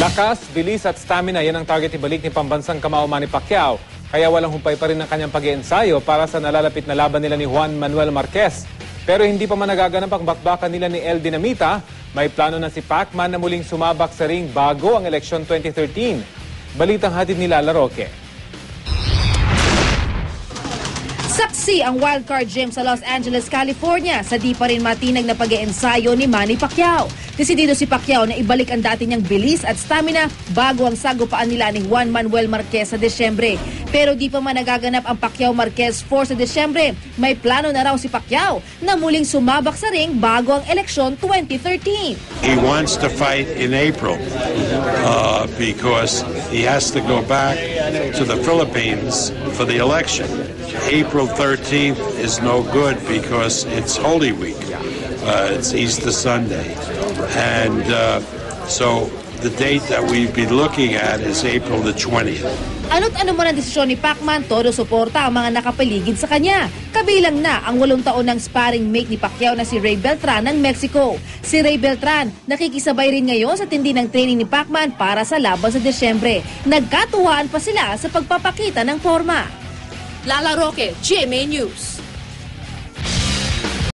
Lakas, bilis at stamina, yan ang target ibalik ni pambansang kamao Manny Pacquiao. Kaya walang humpay pa rin ang kanyang pag-iensayo para sa nalalapit na laban nila ni Juan Manuel Marquez. Pero hindi pa man nagaganap ang bakbakan nila ni El Dinamita, may plano na si Pacman na muling sumabak sa ring bago ang eleksyon 2013. Balitang hatid ni Lala Roque. Saksi ang wildcard gym sa Los Angeles, California sa di pa rin matinag na pag-iensayo ni Manny Pacquiao. Desidido si Pacquiao na ibalik ang dati niyang bilis at stamina bago ang sagupaan nila ni Juan Manuel Marquez sa Desyembre. Pero di pa man nagaganap ang Pacquiao-Marquez 4 sa Desyembre, may plano na raw si Pacquiao na muling sumabak sa ring bago ang eleksyon 2013. He wants to fight in April because he has to go back to the Philippines for the election. April 13th is no good because it's Holy Week. It's Easter Sunday. And so the date that we'd be looking at is April the 20th. Ano't ano man ang desisyon ni Pacman, todo suporta ang mga nakapaligid sa kanya. Kabilang na ang 8 taon ng sparring mate ni Pacquiao na si Ray Beltran ng Mexico. Si Ray Beltran nakikisabay rin ngayon sa tindi ng training ni Pacman para sa laban sa Desyembre. Nagkatuwaan pa sila sa pagpapakita ng forma. Lala Roque, GMA News.